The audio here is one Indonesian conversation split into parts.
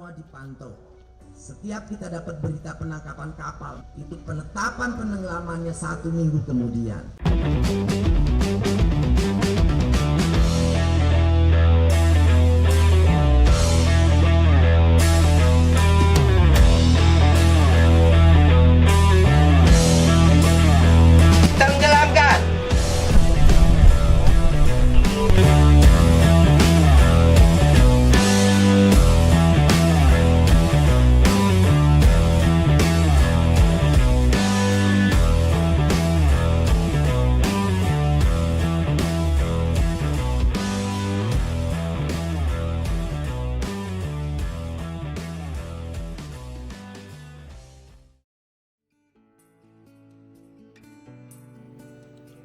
semua dipantau. Setiap kita dapat berita penangkapan kapal, itu penetapan penenggelamannya 1 minggu kemudian. Tenggelamkan!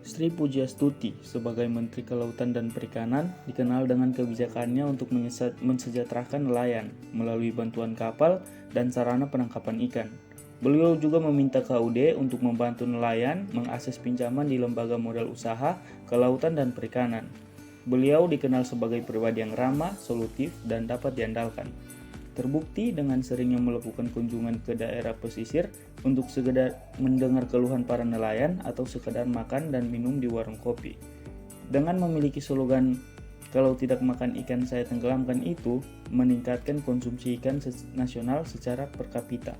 Sri Pujiastuti sebagai Menteri Kelautan dan Perikanan dikenal dengan kebijakannya untuk mensejahterakan nelayan melalui bantuan kapal dan sarana penangkapan ikan. Beliau juga meminta KUD untuk membantu nelayan mengakses pinjaman di lembaga modal usaha, kelautan dan perikanan. Beliau dikenal sebagai pribadi yang ramah, solutif, dan dapat diandalkan. Terbukti dengan seringnya melakukan kunjungan ke daerah pesisir untuk sekedar mendengar keluhan para nelayan atau sekedar makan dan minum di warung kopi. Dengan memiliki slogan "Kalau tidak makan ikan saya tenggelamkan" itu meningkatkan konsumsi ikan nasional secara per kapita.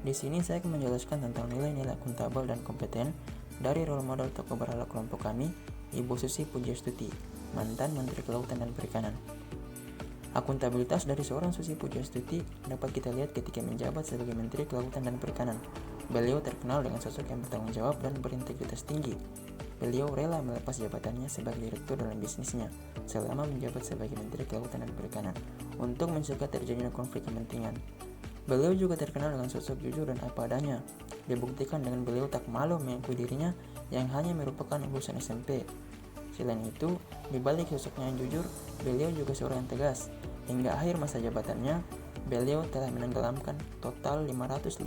Di sini saya akan menjelaskan tentang nilai-nilai akuntabel dan kompeten dari role model tokoh berhala kelompok kami, Ibu Susi Pujiastuti, mantan Menteri Kelautan dan Perikanan. Akuntabilitas dari seorang Susi Pujiastuti dapat kita lihat ketika menjabat sebagai Menteri Kelautan dan Perikanan. Beliau terkenal dengan sosok yang bertanggung jawab dan berintegritas tinggi. Beliau rela melepas jabatannya sebagai direktur dalam bisnisnya selama menjabat sebagai Menteri Kelautan dan Perikanan untuk mencegah terjadinya konflik kepentingan. Beliau juga terkenal dengan sosok jujur dan apa adanya. Dibuktikan dengan beliau tak malu mengakui dirinya yang hanya merupakan lulusan SMP. Selain itu, di balik sosoknya yang jujur, beliau juga seorang yang tegas. Hingga akhir masa jabatannya, beliau telah menenggelamkan total 556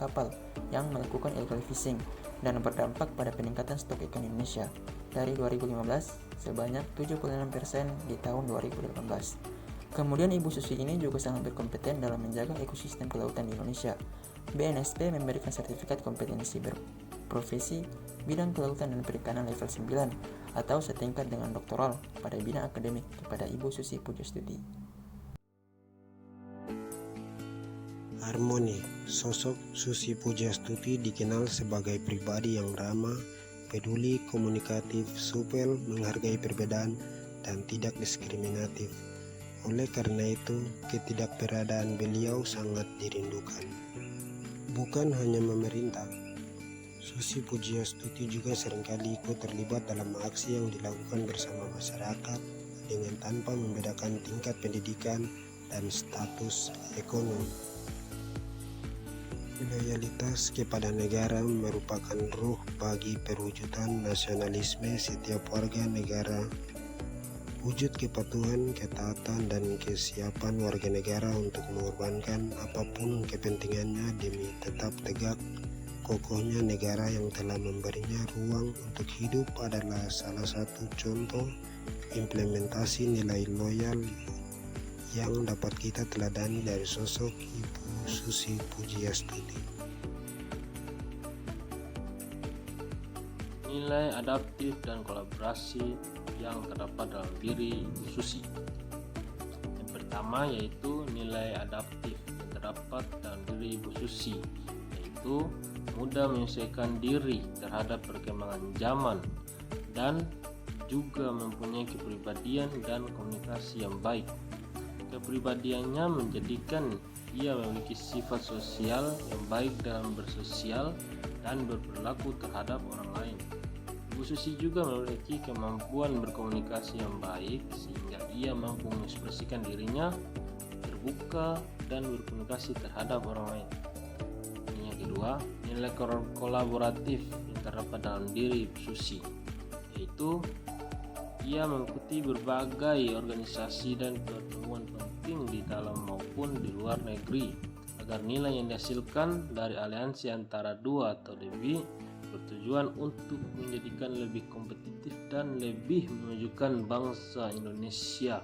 kapal yang melakukan illegal fishing dan berdampak pada peningkatan stok ikan Indonesia dari 2015 sebanyak 76% di tahun 2018. Kemudian Ibu Susi ini juga sangat berkompeten dalam menjaga ekosistem kelautan di Indonesia. BNSP memberikan sertifikat kompetensi berprofesi bidang kelautan dan perikanan level 9 atau setingkat dengan doktoral pada bidang akademik kepada Ibu Susi Pujiastuti. Harmoni. Sosok Susi Pujiastuti dikenal sebagai pribadi yang ramah, peduli, komunikatif, supel, menghargai perbedaan, dan tidak diskriminatif. Oleh karena itu, ketidakberadaan beliau sangat dirindukan. Bukan hanya memerintah, Susi Pujiastuti juga seringkali ikut terlibat dalam aksi yang dilakukan bersama masyarakat dengan tanpa membedakan tingkat pendidikan dan status ekonomi. Loyalitas kepada negara merupakan ruh bagi perwujudan nasionalisme setiap warga negara. Wujud kepatuhan, ketaatan, dan kesiapan warga negara untuk mengorbankan apapun kepentingannya demi tetap tegak kokohnya negara yang telah memberinya ruang untuk hidup adalah salah satu contoh implementasi nilai loyal yang dapat kita teladani dari sosok Ibu Susi Pujiastuti. Nilai adaptif dan kolaborasi yang terdapat dalam diri Ibu Susi. Yang pertama yaitu nilai adaptif yang terdapat dalam diri Ibu Susi, yaitu mudah menyesuaikan diri terhadap perkembangan zaman dan juga mempunyai kepribadian dan komunikasi yang baik. Kepribadiannya menjadikan ia memiliki sifat sosial yang baik dalam bersosial dan berperilaku terhadap orang lain. Ibu Susi juga memiliki kemampuan berkomunikasi yang baik sehingga ia mampu mengekspresikan dirinya terbuka dan berkomunikasi terhadap orang lain. Yang kedua, nilai kolaboratif yang terdapat dalam diri Ibu Susi, yaitu ia mengikuti berbagai organisasi dan pertemuan penting di dalam maupun di luar negeri agar nilai yang dihasilkan dari aliansi antara dua atau lebih bertujuan untuk menjadikan lebih kompetitif dan lebih memajukan bangsa Indonesia.